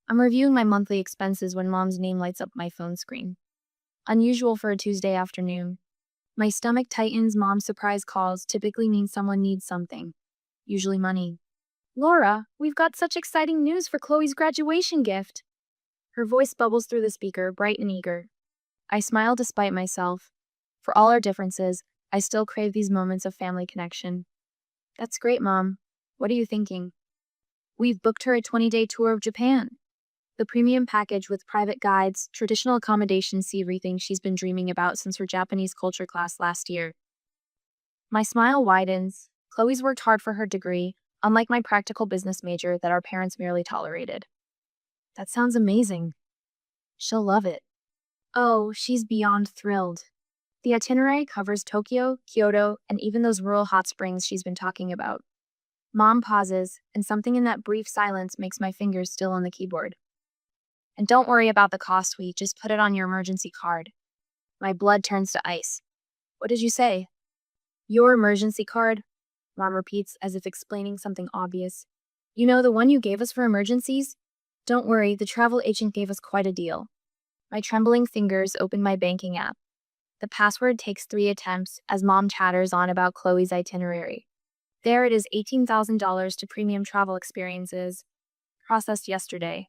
I'm reviewing my monthly expenses when mom's name lights up my phone screen. Unusual for a Tuesday afternoon. My stomach tightens. Mom's surprise calls typically mean someone needs something, usually money. Laura, we've got such exciting news for Chloe's graduation gift. Her voice bubbles through the speaker, bright and eager. I smile despite myself. For all our differences, I still crave these moments of family connection. That's great, Mom. What are you thinking? We've booked her a 20-day tour of Japan. The premium package with private guides, traditional accommodations, see everything she's been dreaming about since her Japanese culture class last year. My smile widens. Chloe's worked hard for her degree, unlike my practical business major that our parents merely tolerated. That sounds amazing. She'll love it. Oh, she's beyond thrilled. The itinerary covers Tokyo, Kyoto, and even those rural hot springs she's been talking about. Mom pauses, and something in that brief silence makes my fingers still on the keyboard. And don't worry about the cost, sweet. Just put it on your emergency card. My blood turns to ice. What did you say? Your emergency card? Mom repeats as if explaining something obvious. You know, the one you gave us for emergencies? Don't worry, the travel agent gave us quite a deal. My trembling fingers open my banking app. The password takes 3 attempts as Mom chatters on about Chloe's itinerary. There it is, $18,000 to premium travel experiences. Processed yesterday.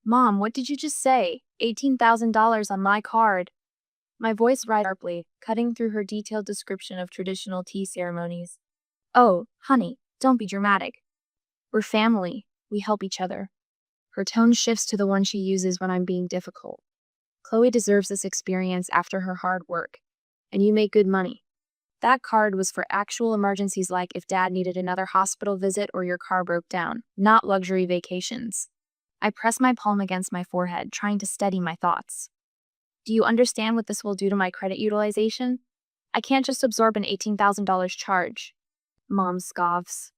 Mom, what did you just say? $18,000 on my card. My voice rises sharply, cutting through her detailed description of traditional tea ceremonies. Oh, honey, don't be dramatic. We're family. We help each other. Her tone shifts to the one she uses when I'm being difficult. Chloe deserves this experience after her hard work. And you make good money. That card was for actual emergencies, like if Dad needed another hospital visit or your car broke down, not luxury vacations. I press my palm against my forehead, trying to steady my thoughts. Do you understand what this will do to my credit utilization? I can't just absorb an $18,000 charge. Mom scoffs.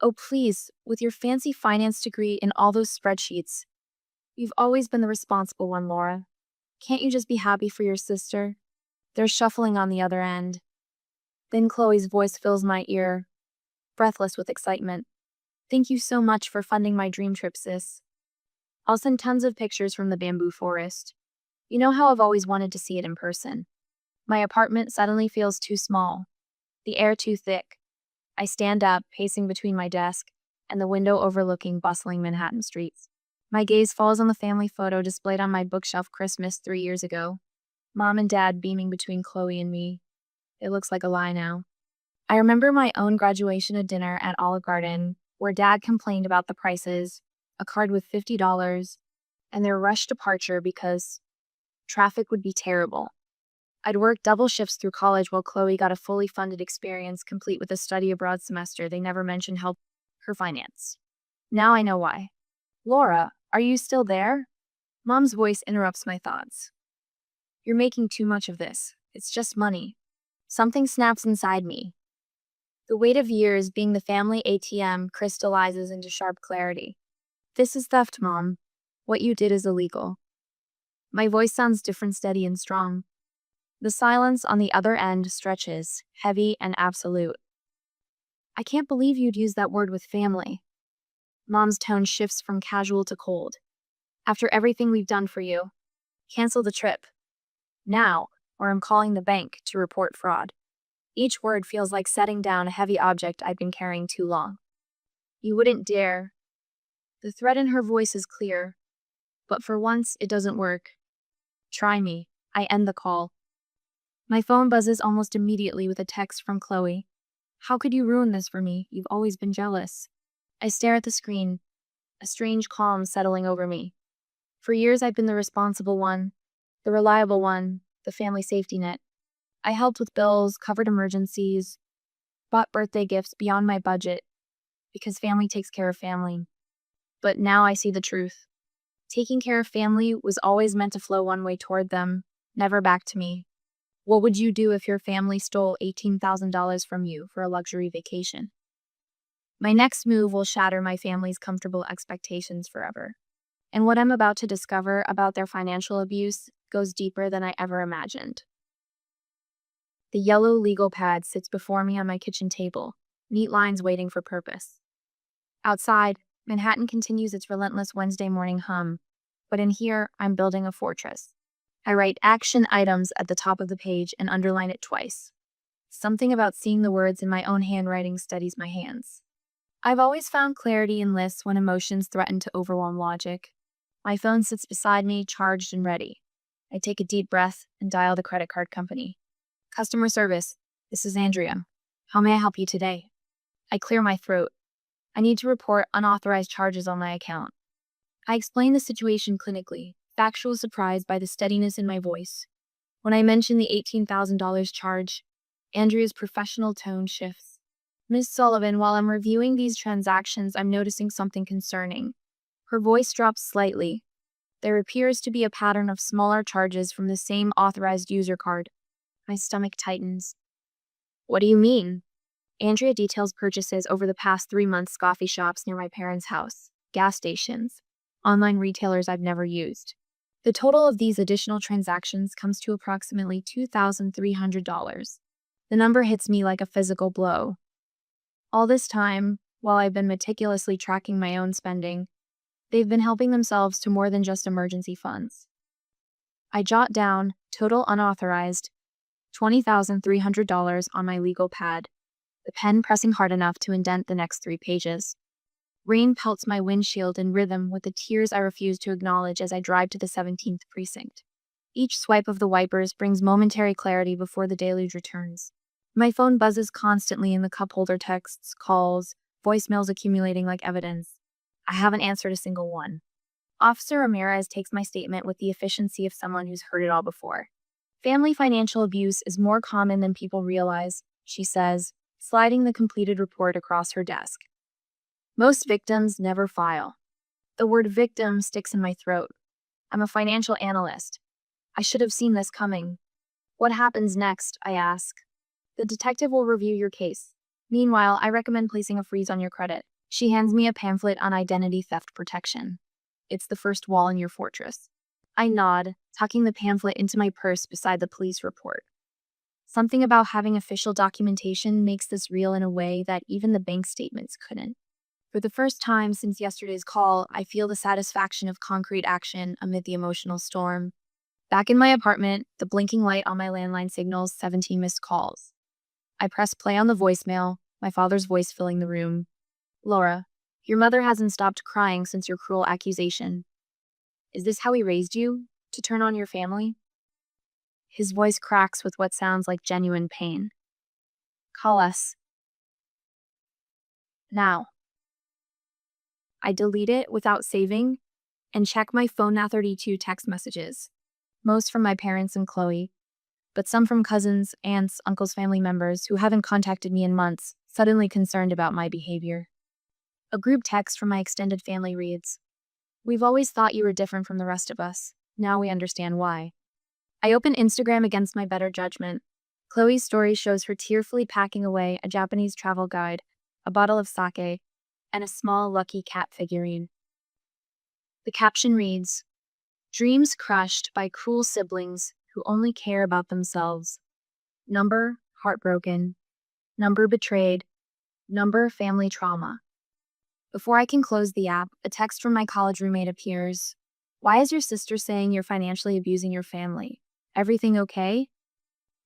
Oh, please, with your fancy finance degree and all those spreadsheets. You've always been the responsible one, Laura. Can't you just be happy for your sister? There's shuffling on the other end. Then Chloe's voice fills my ear, breathless with excitement. Thank you so much for funding my dream trip, sis. I'll send tons of pictures from the bamboo forest. You know how I've always wanted to see it in person. My apartment suddenly feels too small, the air too thick. I stand up, pacing between my desk and the window overlooking bustling Manhattan streets. My gaze falls on the family photo displayed on my bookshelf Christmas 3 years ago. Mom and Dad beaming between Chloe and me. It looks like a lie now. I remember my own graduation dinner at Olive Garden, where Dad complained about the prices, a card with $50, and their rushed departure because traffic would be terrible. I'd worked double shifts through college while Chloe got a fully funded experience complete with a study abroad semester. They never mentioned help her finance. Now I know why. Laura, are you still there? Mom's voice interrupts my thoughts. You're making too much of this. It's just money. Something snaps inside me. The weight of years being the family ATM crystallizes into sharp clarity. This is theft, Mom. What you did is illegal. My voice sounds different, steady and strong. The silence on the other end stretches, heavy and absolute. I can't believe you'd use that word with family. Mom's tone shifts from casual to cold. After everything we've done for you, cancel the trip. Now, or I'm calling the bank to report fraud. Each word feels like setting down a heavy object I've been carrying too long. You wouldn't dare. The threat in her voice is clear, but for once it doesn't work. Try me. I end the call. My phone buzzes almost immediately with a text from Chloe. How could you ruin this for me? You've always been jealous. I stare at the screen, a strange calm settling over me. For years I've been the responsible one, the reliable one, the family safety net. I helped with bills, covered emergencies, bought birthday gifts beyond my budget, because family takes care of family. But now I see the truth. Taking care of family was always meant to flow one way toward them, never back to me. What would you do if your family stole $18,000 from you for a luxury vacation? My next move will shatter my family's comfortable expectations forever. And what I'm about to discover about their financial abuse goes deeper than I ever imagined. The yellow legal pad sits before me on my kitchen table, neat lines waiting for purpose. Outside, Manhattan continues its relentless Wednesday morning hum, but in here, I'm building a fortress. I write action items at the top of the page and underline it twice. Something about seeing the words in my own handwriting steadies my hands. I've always found clarity in lists when emotions threaten to overwhelm logic. My phone sits beside me, charged and ready. I take a deep breath and dial the credit card company. Customer service, this is Andrea. How may I help you today? I clear my throat. I need to report unauthorized charges on my account. I explain the situation clinically, factual surprise by the steadiness in my voice. When I mention the $18,000 charge, Andrea's professional tone shifts. Ms. Sullivan, while I'm reviewing these transactions, I'm noticing something concerning. Her voice drops slightly. There appears to be a pattern of smaller charges from the same authorized user card. My stomach tightens. What do you mean? Andrea details purchases over the past 3 months: coffee shops near my parents' house, gas stations, online retailers I've never used. The total of these additional transactions comes to approximately $2,300. The number hits me like a physical blow. All this time, while I've been meticulously tracking my own spending, they've been helping themselves to more than just emergency funds. I jot down total unauthorized $20,300 on my legal pad, the pen pressing hard enough to indent the next 3 pages. Rain pelts my windshield in rhythm with the tears I refuse to acknowledge as I drive to the 17th precinct. Each swipe of the wipers brings momentary clarity before the deluge returns. My phone buzzes constantly in the cup holder, texts, calls, voicemails accumulating like evidence. I haven't answered a single one. Officer Ramirez takes my statement with the efficiency of someone who's heard it all before. Family financial abuse is more common than people realize, she says, sliding the completed report across her desk. Most victims never file. The word victim sticks in my throat. I'm a financial analyst. I should have seen this coming. What happens next? I ask. The detective will review your case. Meanwhile, I recommend placing a freeze on your credit. She hands me a pamphlet on identity theft protection. It's the first wall in your fortress. I nod, tucking the pamphlet into my purse beside the police report. Something about having official documentation makes this real in a way that even the bank statements couldn't. For the first time since yesterday's call, I feel the satisfaction of concrete action amid the emotional storm. Back in my apartment, the blinking light on my landline signals 17 missed calls. I press play on the voicemail, my father's voice filling the room. Laura, your mother hasn't stopped crying since your cruel accusation. Is this how he raised you? To turn on your family? His voice cracks with what sounds like genuine pain. Call us. Now. I delete it without saving and check my phone now. 32 text messages. Most from my parents and Chloe, but some from cousins, aunts, uncles, family members who haven't contacted me in months, suddenly concerned about my behavior. A group text from my extended family reads, "We've always thought you were different from the rest of us. Now we understand why." I open Instagram against my better judgment. Chloe's story shows her tearfully packing away a Japanese travel guide, a bottle of sake, and a small Lucky Cat figurine. The caption reads, "Dreams crushed by cruel siblings who only care about themselves. Number, heartbroken. Number, betrayed. Number, family trauma." Before I can close the app, a text from my college roommate appears. "Why is your sister saying you're financially abusing your family? Everything okay?"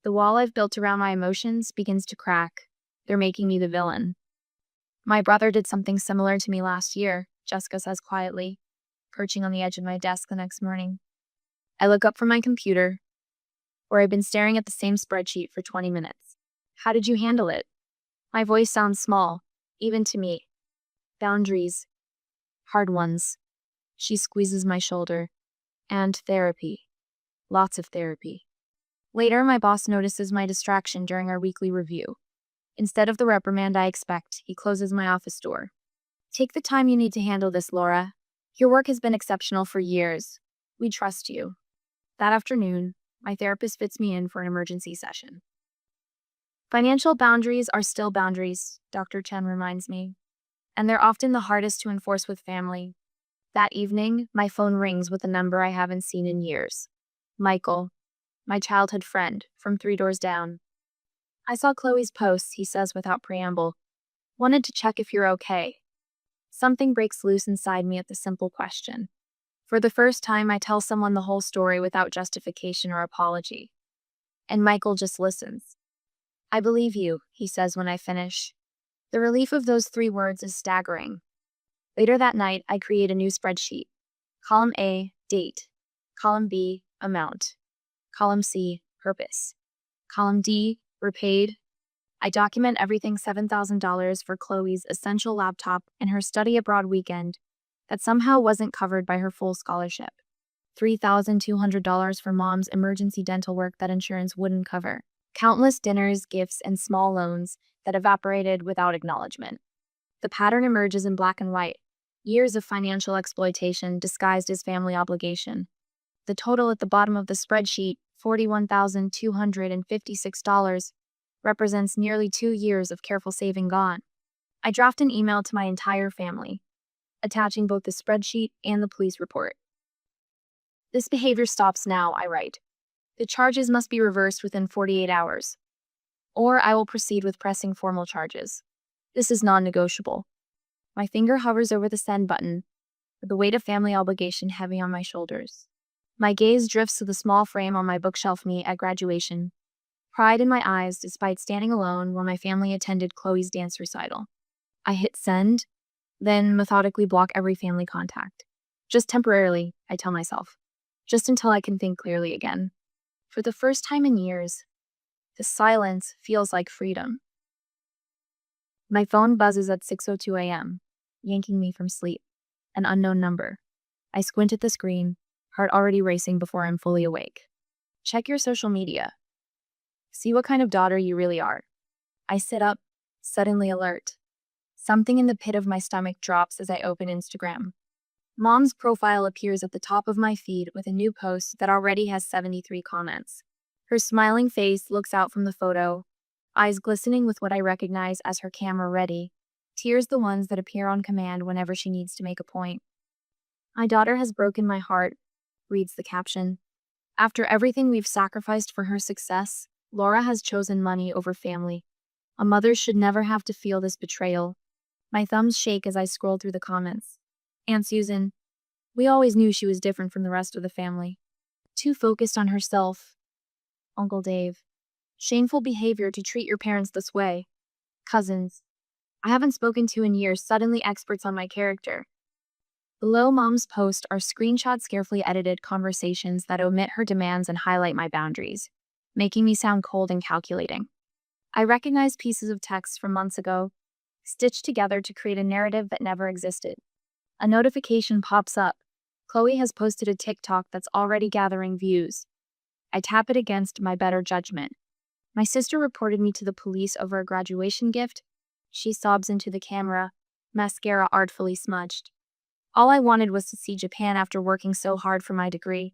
The wall I've built around my emotions begins to crack. They're making me the villain. "My brother did something similar to me last year," Jessica says quietly, perching on the edge of my desk the next morning. I look up from my computer, where I've been staring at the same spreadsheet for 20 minutes. "How did you handle it?" My voice sounds small, even to me. "Boundaries. Hard ones." She squeezes my shoulder. "And therapy. Lots of therapy." Later, my boss notices my distraction during our weekly review. Instead of the reprimand I expect, he closes my office door. "Take the time you need to handle this, Laura. Your work has been exceptional for years. We trust you." That afternoon, my therapist fits me in for an emergency session. "Financial boundaries are still boundaries," Dr. Chen reminds me, "and they're often the hardest to enforce with family." That evening, my phone rings with a number I haven't seen in years. Michael, my childhood friend, from 3 doors down. "I saw Chloe's posts," he says without preamble. "Wanted to check if you're okay." Something breaks loose inside me at the simple question. For the first time, I tell someone the whole story without justification or apology. And Michael just listens. I believe you, he says when I finish. The relief of those 3 words is staggering. Later that night, I create a new spreadsheet. Column A, date. Column B, amount. Column C, purpose. Column D, repaid. I document everything $7,000 for Chloe's essential laptop and her study abroad weekend that somehow wasn't covered by her full scholarship. $3,200 for mom's emergency dental work that insurance wouldn't cover. Countless dinners, gifts, and small loans that evaporated without acknowledgement. The pattern emerges in black and white. Years of financial exploitation disguised as family obligation. The total at the bottom of the spreadsheet, $41,256, represents nearly 2 years of careful saving gone. I draft an email to my entire family, attaching both the spreadsheet and the police report. This behavior stops now, I write. The charges must be reversed within 48 hours, or I will proceed with pressing formal charges. This is non-negotiable. My finger hovers over the send button, with the weight of family obligation heavy on my shoulders. My gaze drifts to the small frame on my bookshelf me at graduation. Pride in my eyes despite standing alone while my family attended Chloe's dance recital. I hit send, then methodically block every family contact. Just temporarily, I tell myself. Just until I can think clearly again. For the first time in years, the silence feels like freedom. My phone buzzes at 6:02 a.m., yanking me from sleep. An unknown number. I squint at the screen, heart already racing before I'm fully awake. Check your social media. See what kind of daughter you really are. I sit up, suddenly alert. Something in the pit of my stomach drops as I open Instagram. Mom's profile appears at the top of my feed with a new post that already has 73 comments. Her smiling face looks out from the photo, eyes glistening with what I recognize as her camera ready, tears the ones that appear on command whenever she needs to make a point. My daughter has broken my heart, reads the caption. After everything we've sacrificed for her success, Laura has chosen money over family. A mother should never have to feel this betrayal. My thumbs shake as I scroll through the comments. Aunt Susan, we always knew she was different from the rest of the family. Too focused on herself. Uncle Dave, shameful behavior to treat your parents this way. Cousins, I haven't spoken to in years, suddenly experts on my character. Below Mom's post are screenshots, carefully edited conversations that omit her demands and highlight my boundaries, making me sound cold and calculating. I recognize pieces of text from months ago, stitched together to create a narrative that never existed. A notification pops up. Chloe has posted a TikTok that's already gathering views. I tap it against my better judgment. My sister reported me to the police over a graduation gift. She sobs into the camera, mascara artfully smudged. All I wanted was to see Japan after working so hard for my degree.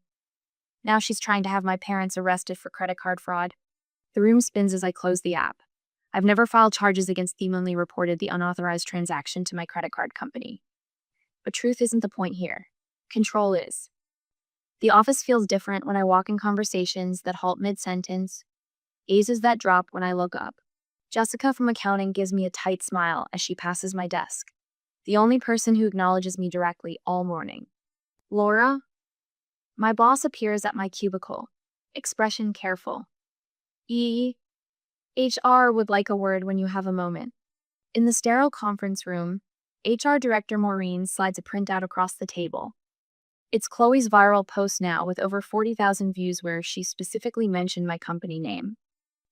Now she's trying to have my parents arrested for credit card fraud. The room spins as I close the app. I've never filed charges against them, only reported the unauthorized transaction to my credit card company. But truth isn't the point here. Control is. The office feels different when I walk in conversations that halt mid-sentence, gazes that drop when I look up. Jessica from accounting gives me a tight smile as she passes my desk, the only person who acknowledges me directly all morning. Laura? My boss appears at my cubicle, expression careful. HR would like a word when you have a moment. In the sterile conference room, HR Director Maureen slides a printout across the table. It's Chloe's viral post now with over 40,000 views where she specifically mentioned my company name.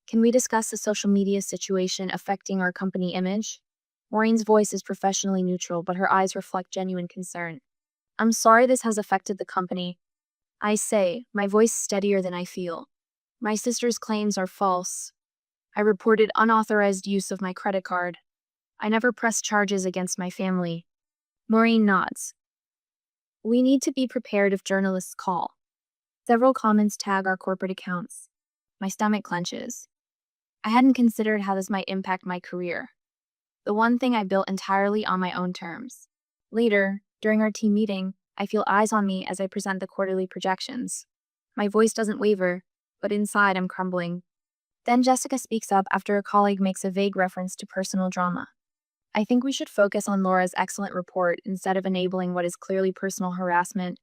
Can we discuss the social media situation affecting our company image? Maureen's voice is professionally neutral, but her eyes reflect genuine concern. I'm sorry this has affected the company. I say, my voice steadier than I feel. My sister's claims are false. I reported unauthorized use of my credit card. I never pressed charges against my family. Maureen nods. We need to be prepared if journalists call. Several comments tag our corporate accounts. My stomach clenches. I hadn't considered how this might impact my career. The one thing I built entirely on my own terms. Later, during our team meeting, I feel eyes on me as I present the quarterly projections. My voice doesn't waver, but inside I'm crumbling. Then Jessica speaks up after a colleague makes a vague reference to personal drama. I think we should focus on Laura's excellent report instead of enabling what is clearly personal harassment,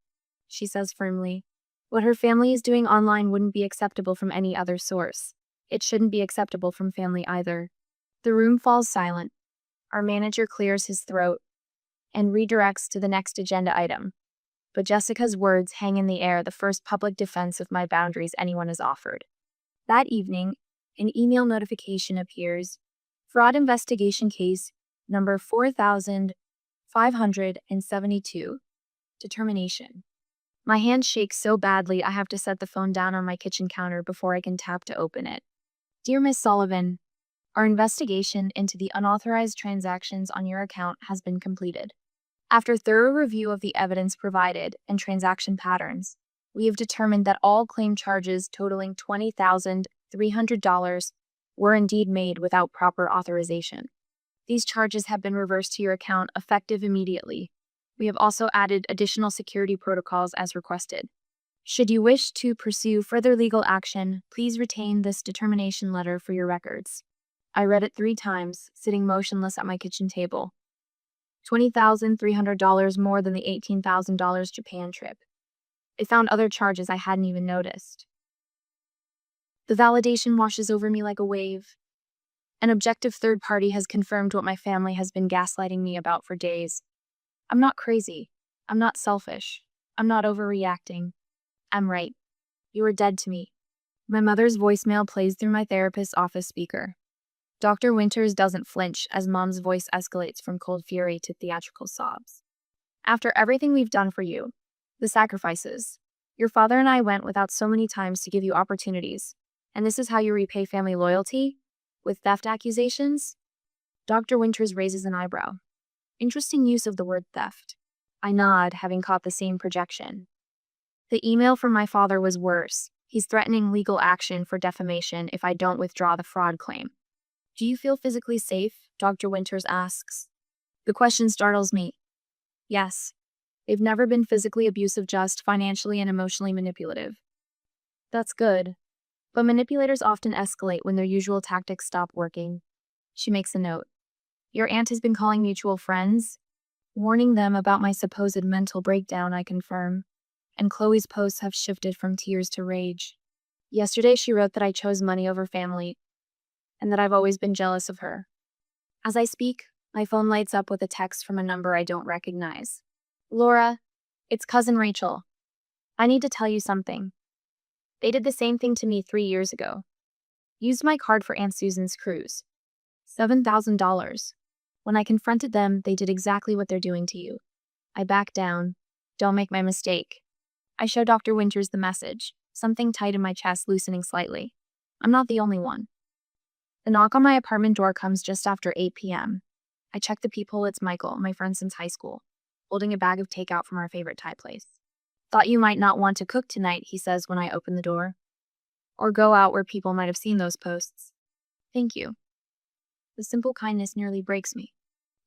she says firmly. What her family is doing online wouldn't be acceptable from any other source. It shouldn't be acceptable from family either. The room falls silent. Our manager clears his throat and redirects to the next agenda item. But Jessica's words hang in the air, the first public defense of my boundaries anyone has offered. That evening, an email notification appears. Fraud investigation case number 4572. Determination. My hand shakes so badly I have to set the phone down on my kitchen counter before I can tap to open it. Dear Miss Sullivan, our investigation into the unauthorized transactions on your account has been completed. After thorough review of the evidence provided and transaction patterns, we have determined that all claim charges totaling $20,300 were indeed made without proper authorization. These charges have been reversed to your account effective immediately. We have also added additional security protocols as requested. Should you wish to pursue further legal action, please retain this determination letter for your records. I read it 3 times, sitting motionless at my kitchen table. $20,300 more than the $18,000 Japan trip. I found other charges I hadn't even noticed. The validation washes over me like a wave. An objective third party has confirmed what my family has been gaslighting me about for days. I'm not crazy. I'm not selfish. I'm not overreacting. I'm right. You are dead to me. My mother's voicemail plays through my therapist's office speaker. Dr. Winters doesn't flinch as Mom's voice escalates from cold fury to theatrical sobs. After everything we've done for you, the sacrifices, your father and I went without so many times to give you opportunities, and this is how you repay family loyalty? With theft accusations? Dr. Winters raises an eyebrow. Interesting use of the word theft. I nod, having caught the same projection. The email from my father was worse. He's threatening legal action for defamation if I don't withdraw the fraud claim. Do you feel physically safe? Dr. Winters asks. The question startles me. Yes. They've never been physically abusive, just financially and emotionally manipulative. That's good. But manipulators often escalate when their usual tactics stop working. She makes a note. Your aunt has been calling mutual friends, warning them about my supposed mental breakdown, I confirm. And Chloe's posts have shifted from tears to rage. Yesterday she wrote that I chose money over family, and that I've always been jealous of her. As I speak, my phone lights up with a text from a number I don't recognize. Laura, it's cousin Rachel. I need to tell you something. They did the same thing to me 3 years ago. Used my card for Aunt Susan's cruise. $7,000. When I confronted them, they did exactly what they're doing to you. I backed down. Don't make my mistake. I show Dr. Winters the message, something tight in my chest loosening slightly. I'm not the only one. The knock on my apartment door comes just after 8 p.m. I check the peephole. It's Michael, my friend since high school, holding a bag of takeout from our favorite Thai place. Thought you might not want to cook tonight, he says when I open the door. Or go out where people might have seen those posts. Thank you. The simple kindness nearly breaks me.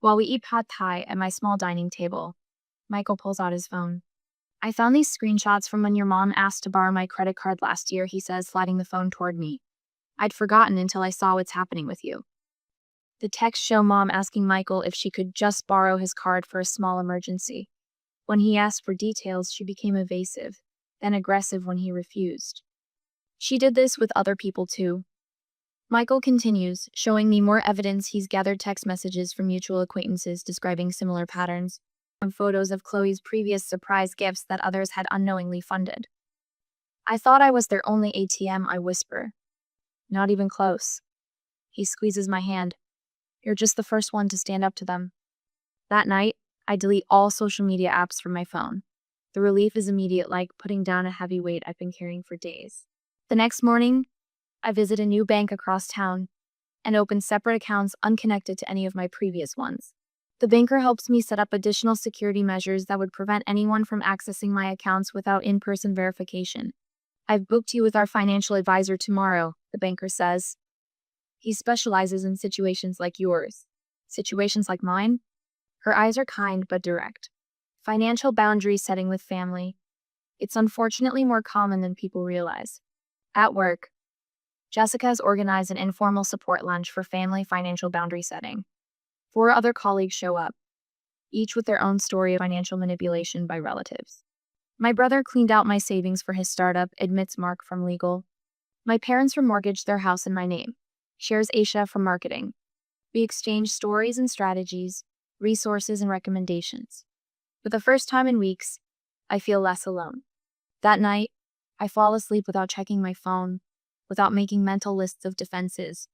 While we eat pad thai at my small dining table, Michael pulls out his phone. I found these screenshots from when your mom asked to borrow my credit card last year, he says, sliding the phone toward me. I'd forgotten until I saw what's happening with you. The texts show Mom asking Michael if she could just borrow his card for a small emergency. When he asked for details, she became evasive, then aggressive when he refused. She did this with other people too. Michael continues, showing me more evidence. He's gathered text messages from mutual acquaintances describing similar patterns, and photos of Chloe's previous surprise gifts that others had unknowingly funded. I thought I was their only ATM, I whisper. Not even close. He squeezes my hand. You're just the first one to stand up to them. That night, I delete all social media apps from my phone. The relief is immediate, like putting down a heavy weight I've been carrying for days. The next morning, I visit a new bank across town and open separate accounts unconnected to any of my previous ones. The banker helps me set up additional security measures that would prevent anyone from accessing my accounts without in-person verification. I've booked you with our financial advisor tomorrow, the banker says. He specializes in situations like yours. Situations like mine? Her eyes are kind but direct. Financial boundary setting with family. It's unfortunately more common than people realize. At work, Jessica has organized an informal support lunch for family financial boundary setting. 4 other colleagues show up, each with their own story of financial manipulation by relatives. My brother cleaned out my savings for his startup, admits Mark from legal. My parents remortgaged their house in my name, shares Aisha from marketing. We exchange stories and strategies, resources and recommendations. For the first time in weeks, I feel less alone. That night, I fall asleep without checking my phone, without making mental lists of defenses,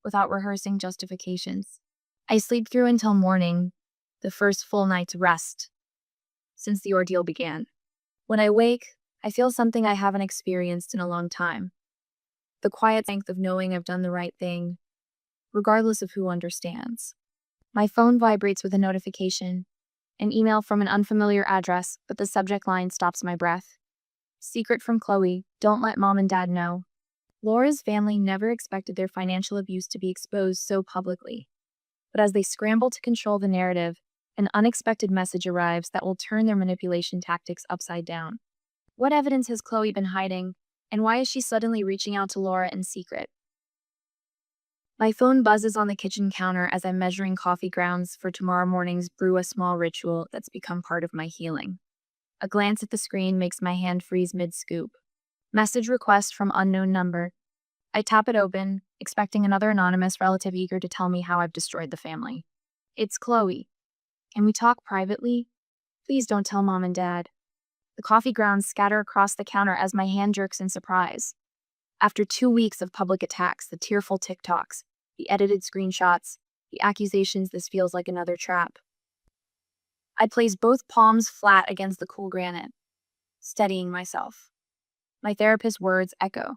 without rehearsing justifications. I sleep through until morning, the first full night's rest since the ordeal began. When I wake, I feel something I haven't experienced in a long time. The quiet strength of knowing I've done the right thing, regardless of who understands. My phone vibrates with a notification, an email from an unfamiliar address, but the subject line stops my breath. Secret from Chloe, don't let mom and dad know. Laura's family never expected their financial abuse to be exposed so publicly. But as they scramble to control the narrative, an unexpected message arrives that will turn their manipulation tactics upside down. What evidence has Chloe been hiding, and why is she suddenly reaching out to Laura in secret? My phone buzzes on the kitchen counter as I'm measuring coffee grounds for tomorrow morning's brew a small ritual that's become part of my healing. A glance at the screen makes my hand freeze mid-scoop. Message request from unknown number. I tap it open, expecting another anonymous relative eager to tell me how I've destroyed the family. It's Chloe. Can we talk privately? Please don't tell mom and dad. The coffee grounds scatter across the counter as my hand jerks in surprise. After 2 weeks of public attacks, the tearful TikToks, the edited screenshots, the accusations, this feels like another trap. I place both palms flat against the cool granite, steadying myself. My therapist's words echo.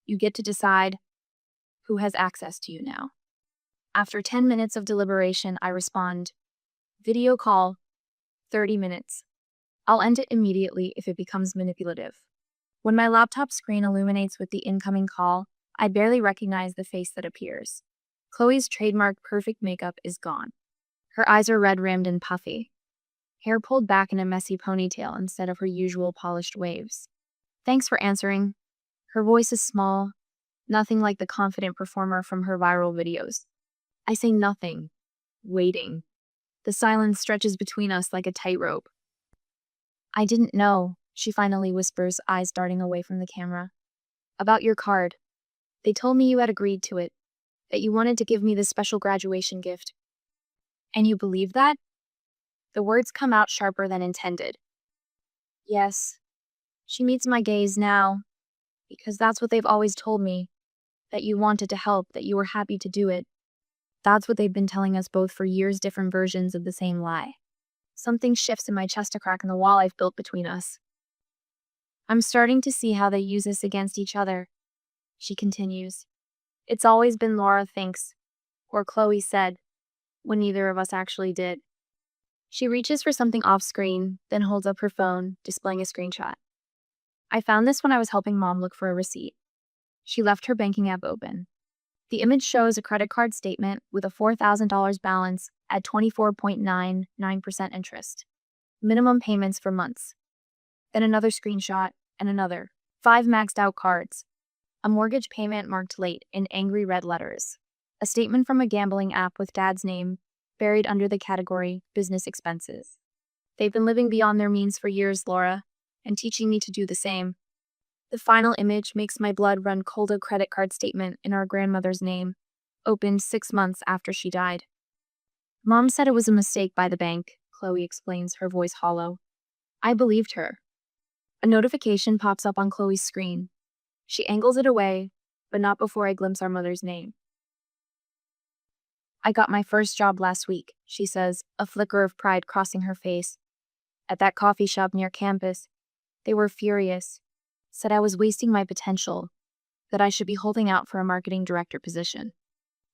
You get to decide who has access to you now. After 10 minutes of deliberation, I respond, video call, 30 minutes. I'll end it immediately if it becomes manipulative. When my laptop screen illuminates with the incoming call, I barely recognize the face that appears. Chloe's trademark perfect makeup is gone. Her eyes are red-rimmed and puffy, hair pulled back in a messy ponytail instead of her usual polished waves. Thanks for answering. Her voice is small, nothing like the confident performer from her viral videos. I say nothing, waiting. The silence stretches between us like a tightrope. I didn't know, she finally whispers, eyes darting away from the camera. About your card. They told me you had agreed to it, that you wanted to give me this special graduation gift. And you believe that? The words come out sharper than intended. Yes. She meets my gaze now, because that's what they've always told me, that you wanted to help, that you were happy to do it. That's what they've been telling us both for years, different versions of the same lie. Something shifts in my chest, a crack in the wall I've built between us. I'm starting to see how they use us against each other, she continues. It's always been Laura thinks, or Chloe said, when neither of us actually did. She reaches for something off screen, then holds up her phone, displaying a screenshot. I found this when I was helping mom look for a receipt. She left her banking app open. The image shows a credit card statement with a $4,000 balance at 24.99% interest. Minimum payments for months. Then another screenshot and another. 5 maxed out cards. A mortgage payment marked late in angry red letters. A statement from a gambling app with dad's name buried under the category business expenses. They've been living beyond their means for years, Laura, and teaching me to do the same. The final image makes my blood run cold. A credit card statement in our grandmother's name, opened 6 months after she died. Mom said it was a mistake by the bank, Chloe explains, her voice hollow. I believed her. A notification pops up on Chloe's screen. She angles it away, but not before I glimpse our mother's name. I got my first job last week, she says, a flicker of pride crossing her face. At that coffee shop near campus, they were furious, said I was wasting my potential, that I should be holding out for a marketing director position.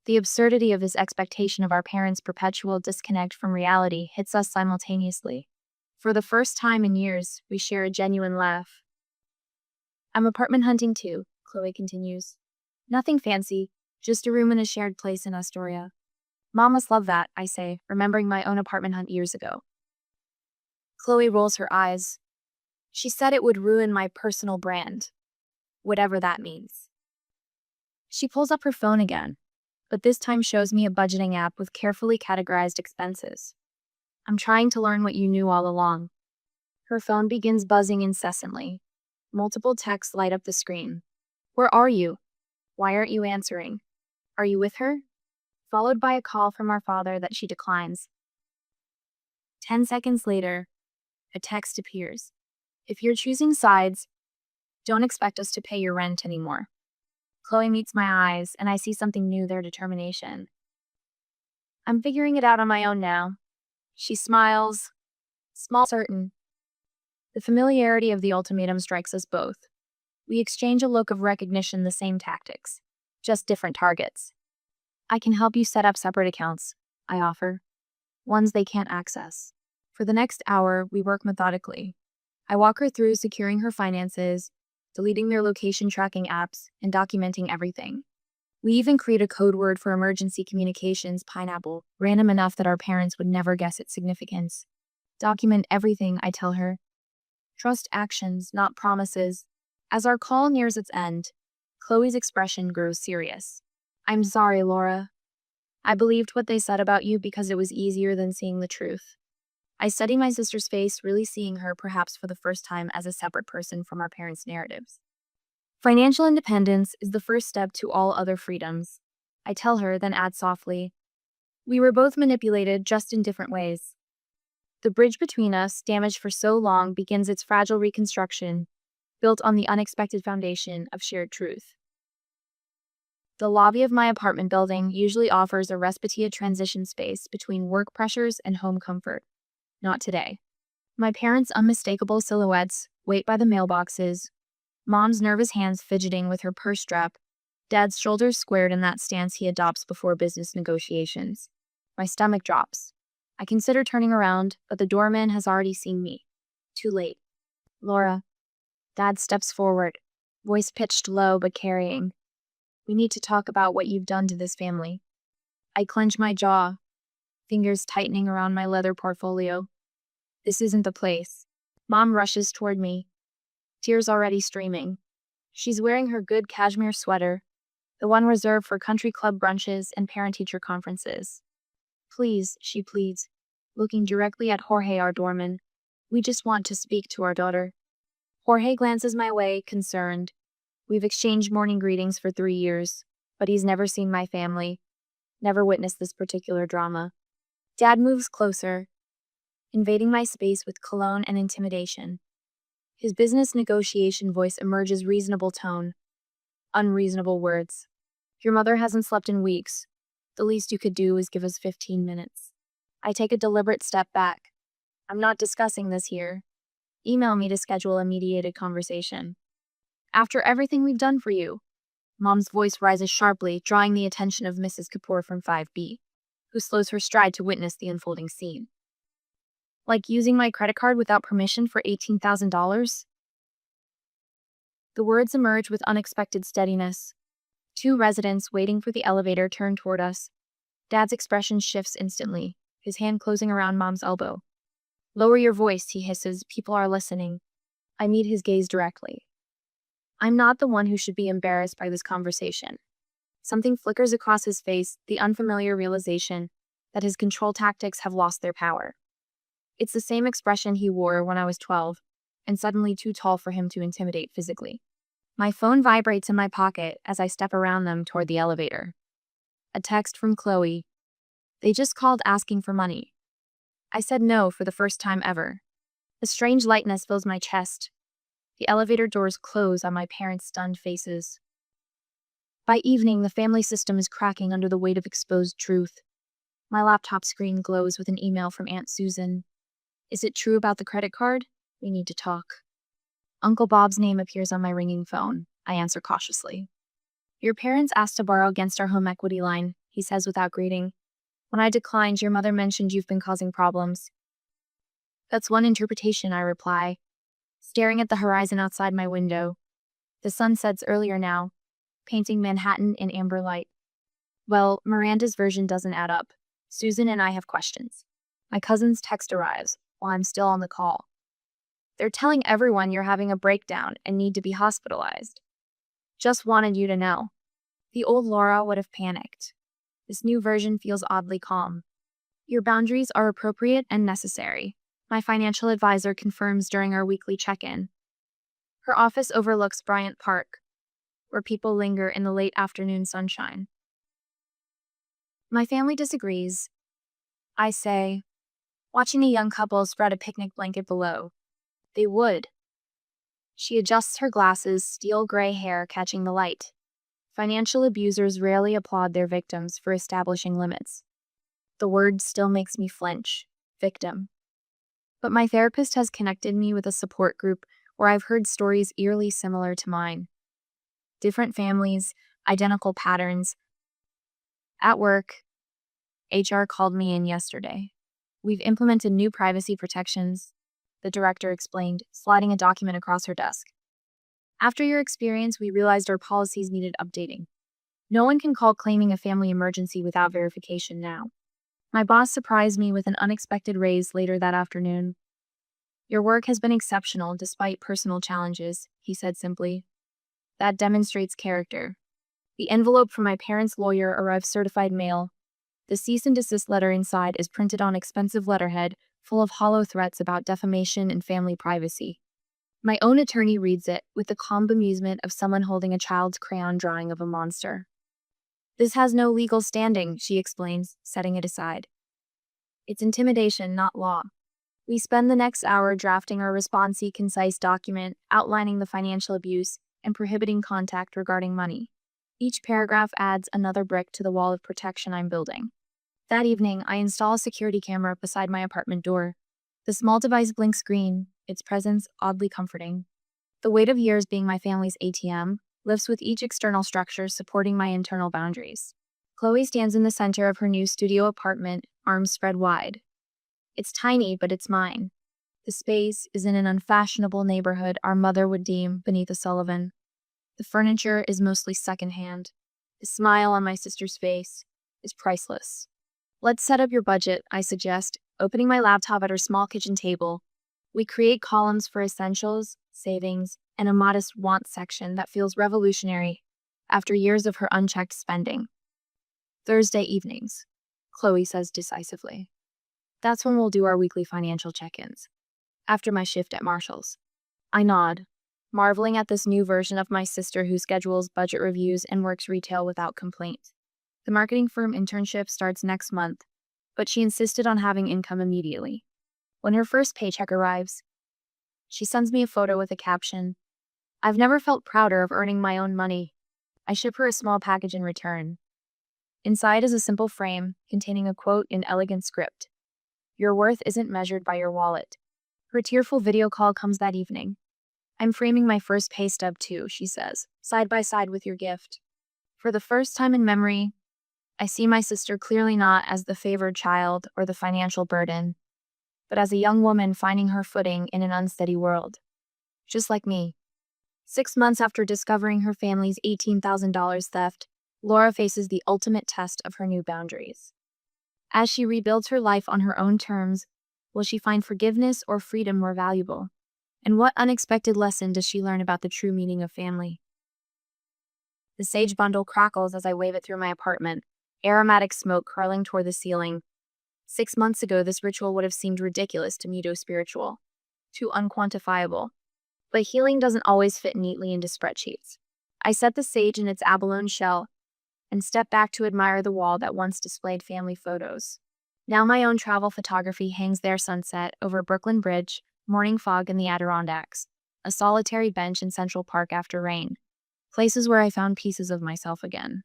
The absurdity of this expectation of our parents' perpetual disconnect from reality hits us simultaneously. For the first time in years, we share a genuine laugh. I'm apartment hunting too, Chloe continues. Nothing fancy, just a room in a shared place in Astoria. Mom must love that, I say, remembering my own apartment hunt years ago. Chloe rolls her eyes. She said it would ruin my personal brand, whatever that means. She pulls up her phone again. but this time shows me a budgeting app with carefully categorized expenses. I'm trying to learn what you knew all along. Her phone begins buzzing incessantly. Multiple texts light up the screen. Where are you? Why aren't you answering? Are you with her? Followed by a call from our father that she declines. 10 seconds later, a text appears. If you're choosing sides, don't expect us to pay your rent anymore. Chloe meets my eyes, and I see something new, their determination. I'm figuring it out on my own now. She smiles, small certain. The familiarity of the ultimatum strikes us both. We exchange a look of recognition, the same tactics, just different targets. I can help you set up separate accounts, I offer, ones they can't access. For the next hour, we work methodically. I walk her through securing her finances, deleting their location tracking apps, and documenting everything. We even create a code word for emergency communications, Pineapple, random enough that our parents would never guess its significance. Document everything, I tell her. Trust actions, not promises. As our call nears its end, Chloe's expression grows serious. I'm sorry, Laura. I believed what they said about you because it was easier than seeing the truth. I study my sister's face, really seeing her perhaps for the first time as a separate person from our parents' narratives. Financial independence is the first step to all other freedoms. I tell her, then add softly, we were both manipulated, just in different ways. The bridge between us, damaged for so long, begins its fragile reconstruction, built on the unexpected foundation of shared truth. The lobby of my apartment building usually offers a respite transition space between work pressures and home comfort. Not today. My parents' unmistakable silhouettes wait by the mailboxes, Mom's nervous hands fidgeting with her purse strap, Dad's shoulders squared in that stance he adopts before business negotiations. My stomach drops. I consider turning around, but the doorman has already seen me. Too late. Laura. Dad steps forward, voice pitched low but carrying. We need to talk about what you've done to this family. I clench my jaw, fingers tightening around my leather portfolio. This isn't the place. Mom rushes toward me, tears already streaming. She's wearing her good cashmere sweater, the one reserved for country club brunches and parent-teacher conferences. Please, she pleads, looking directly at Jorge, our doorman. We just want to speak to our daughter. Jorge glances my way, concerned. We've exchanged morning greetings for 3 years, but he's never seen my family, never witnessed this particular drama. Dad moves closer, invading my space with cologne and intimidation. His business negotiation voice emerges, reasonable tone, unreasonable words. Your mother hasn't slept in weeks. The least you could do is give us 15 minutes. I take a deliberate step back. I'm not discussing this here. Email me to schedule a mediated conversation. After everything we've done for you. Mom's voice rises sharply, drawing the attention of Mrs. Kapoor from 5B, who slows her stride to witness the unfolding scene. Like using my credit card without permission for $18,000? The words emerge with unexpected steadiness. 2 residents waiting for the elevator turn toward us. Dad's expression shifts instantly, his hand closing around Mom's elbow. Lower your voice, he hisses. People are listening. I meet his gaze directly. I'm not the one who should be embarrassed by this conversation. Something flickers across his face, the unfamiliar realization that his control tactics have lost their power. It's the same expression he wore when I was 12, and suddenly too tall for him to intimidate physically. My phone vibrates in my pocket as I step around them toward the elevator. A text from Chloe. They just called asking for money. I said no for the first time ever. A strange lightness fills my chest. The elevator doors close on my parents' stunned faces. By evening, the family system is cracking under the weight of exposed truth. My laptop screen glows with an email from Aunt Susan. Is it true about the credit card? We need to talk. Uncle Bob's name appears on my ringing phone. I answer cautiously. Your parents asked to borrow against our home equity line, he says without greeting. When I declined, your mother mentioned you've been causing problems. That's one interpretation, I reply, staring at the horizon outside my window. The sun sets earlier now, painting Manhattan in amber light. Well, Miranda's version doesn't add up. Susan and I have questions. My cousin's text arrives while I'm still on the call. They're telling everyone you're having a breakdown and need to be hospitalized. Just wanted you to know. The old Laura would have panicked. This new version feels oddly calm. Your boundaries are appropriate and necessary. My financial advisor confirms during our weekly check-in. Her office overlooks Bryant Park, where people linger in the late afternoon sunshine. My family disagrees. I say, watching a young couple spread a picnic blanket below. They would. She adjusts her glasses, steel gray hair catching the light. Financial abusers rarely applaud their victims for establishing limits. The word still makes me flinch. Victim. But my therapist has connected me with a support group where I've heard stories eerily similar to mine. Different families, identical patterns. At work, HR called me in yesterday. We've implemented new privacy protections, the director explained, sliding a document across her desk. After your experience, we realized our policies needed updating. No one can call claiming a family emergency without verification now. My boss surprised me with an unexpected raise later that afternoon. Your work has been exceptional despite personal challenges, he said simply. That demonstrates character. The envelope from my parents' lawyer arrived certified mail. The cease and desist letter inside is printed on expensive letterhead, full of hollow threats about defamation and family privacy. My own attorney reads it with the calm bemusement of someone holding a child's crayon drawing of a monster. This has no legal standing, she explains, setting it aside. It's intimidation, not law. We spend the next hour drafting our responsee concise document outlining the financial abuse and prohibiting contact regarding money. Each paragraph adds another brick to the wall of protection I'm building. That evening, I install a security camera beside my apartment door. The small device blinks green, its presence oddly comforting. The weight of years being my family's ATM lifts with each external structure supporting my internal boundaries. Chloe stands in the center of her new studio apartment, arms spread wide. It's tiny, but it's mine. The space is in an unfashionable neighborhood our mother would deem beneath a Sullivan. The furniture is mostly secondhand. The smile on my sister's face is priceless. Let's set up your budget, I suggest, opening my laptop at her small kitchen table. We create columns for essentials, savings, and a modest wants section that feels revolutionary after years of her unchecked spending. Thursday evenings, Chloe says decisively. That's when we'll do our weekly financial check-ins. After my shift at Marshall's. I nod, marveling at this new version of my sister who schedules budget reviews and works retail without complaint. The marketing firm internship starts next month, but she insisted on having income immediately. When her first paycheck arrives, she sends me a photo with a caption, "I've never felt prouder of earning my own money." I ship her a small package in return. Inside is a simple frame containing a quote in elegant script. Your worth isn't measured by your wallet. Her tearful video call comes that evening. I'm framing my first pay stub too, she says, side by side with your gift. For the first time in memory, I see my sister clearly not as the favored child or the financial burden, but as a young woman finding her footing in an unsteady world. Just like me. 6 months after discovering her family's $18,000 theft, Laura faces the ultimate test of her new boundaries. As she rebuilds her life on her own terms, will she find forgiveness or freedom more valuable? And what unexpected lesson does she learn about the true meaning of family? The sage bundle crackles as I wave it through my apartment, aromatic smoke curling toward the ceiling. 6 months ago, this ritual would have seemed ridiculous to medo-spiritual, too unquantifiable. But healing doesn't always fit neatly into spreadsheets. I set the sage in its abalone shell and step back to admire the wall that once displayed family photos. Now my own travel photography hangs there sunset over Brooklyn Bridge, morning fog in the Adirondacks, a solitary bench in Central Park after rain, places where I found pieces of myself again.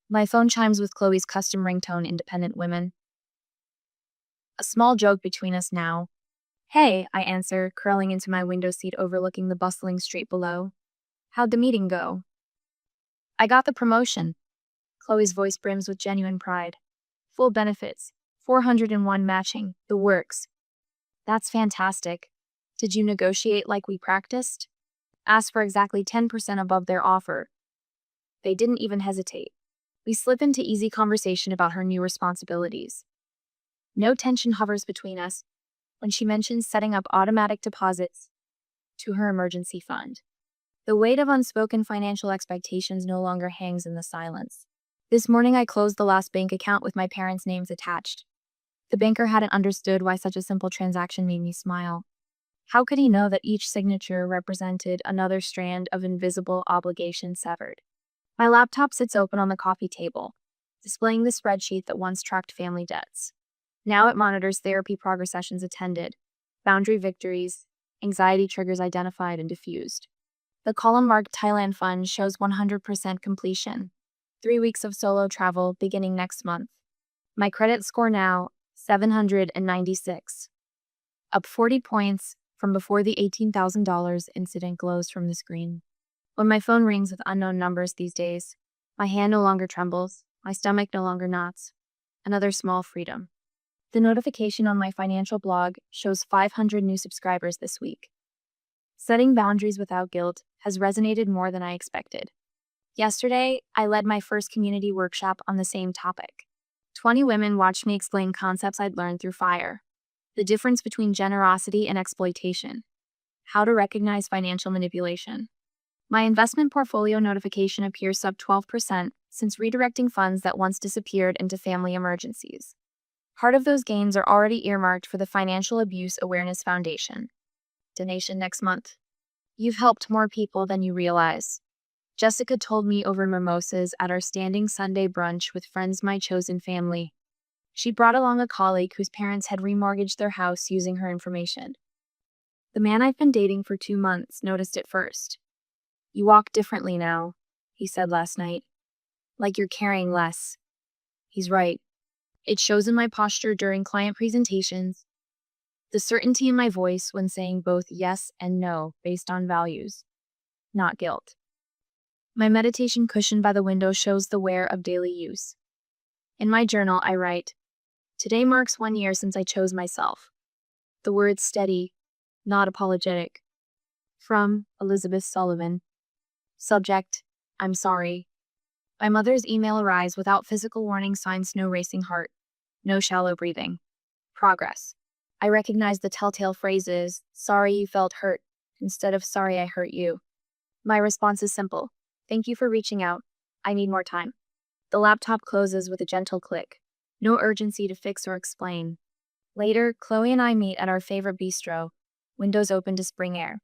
My phone chimes with Chloe's custom ringtone, Independent Women. A small joke between us now. Hey, I answer, curling into my window seat overlooking the bustling street below. How'd the meeting go? I got the promotion. Chloe's voice brims with genuine pride. Full benefits, 401 matching, the works. That's fantastic. Did you negotiate like we practiced? Asked for exactly 10% above their offer. They didn't even hesitate. We slip into easy conversation about her new responsibilities. No tension hovers between us when she mentions setting up automatic deposits to her emergency fund. The weight of unspoken financial expectations no longer hangs in the silence. This morning, I closed the last bank account with my parents' names attached. The banker hadn't understood why such a simple transaction made me smile. How could he know that each signature represented another strand of invisible obligation severed? My laptop sits open on the coffee table, displaying the spreadsheet that once tracked family debts. Now it monitors therapy progress sessions attended, boundary victories, anxiety triggers identified and diffused. The column marked Thailand Fund shows 100% completion. 3 weeks of solo travel beginning next month. My credit score now, 796. Up 40 points from before the $18,000 incident glows from the screen. When my phone rings with unknown numbers these days, my hand no longer trembles, my stomach no longer knots. Another small freedom. The notification on my financial blog shows 500 new subscribers this week. Setting boundaries without guilt has resonated more than I expected. Yesterday, I led my first community workshop on the same topic. 20 women watched me explain concepts I'd learned through FIRE. The difference between generosity and exploitation. How to recognize financial manipulation. My investment portfolio notification appears sub 12% since redirecting funds that once disappeared into family emergencies. Part of those gains are already earmarked for the Financial Abuse Awareness Foundation. Donation next month. You've helped more people than you realize. Jessica told me over mimosas at our standing Sunday brunch with friends my chosen family. She brought along a colleague whose parents had remortgaged their house using her information. The man I've been dating for 2 months noticed it first. "You walk differently now," he said last night. "Like you're carrying less." He's right. It shows in my posture during client presentations, the certainty in my voice when saying both yes and no based on values, not guilt. My meditation cushion by the window shows the wear of daily use. In my journal, I write, "Today marks 1 year since I chose myself." The word steady, not apologetic. From Elizabeth Sullivan. Subject, I'm sorry. My mother's email arrives without physical warning signs, no racing heart, no shallow breathing. Progress. I recognize the telltale phrases, "Sorry you felt hurt," instead of "Sorry I hurt you." My response is simple. "Thank you for reaching out. I need more time." The laptop closes with a gentle click. No urgency to fix or explain. Later, Chloe and I meet at our favorite bistro, windows open to spring air.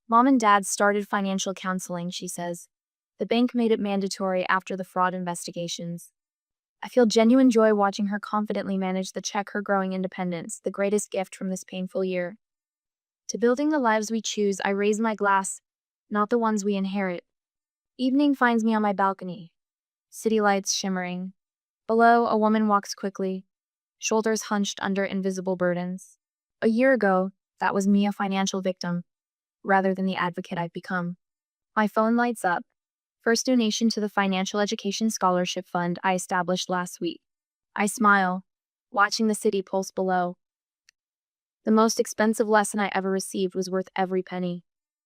"Mom and Dad started financial counseling," she says. "The bank made it mandatory after the fraud investigations." I feel genuine joy watching her confidently manage the check her growing independence, the greatest gift from this painful year. To building the lives we choose, I raise my glass, not the ones we inherit. Evening finds me on my balcony. City lights shimmering. Below, a woman walks quickly, shoulders hunched under invisible burdens. A year ago, that was me, a financial victim, rather than the advocate I've become. My phone lights up. First donation to the Financial Education Scholarship Fund I established last week. I smile, watching the city pulse below. The most expensive lesson I ever received was worth every penny.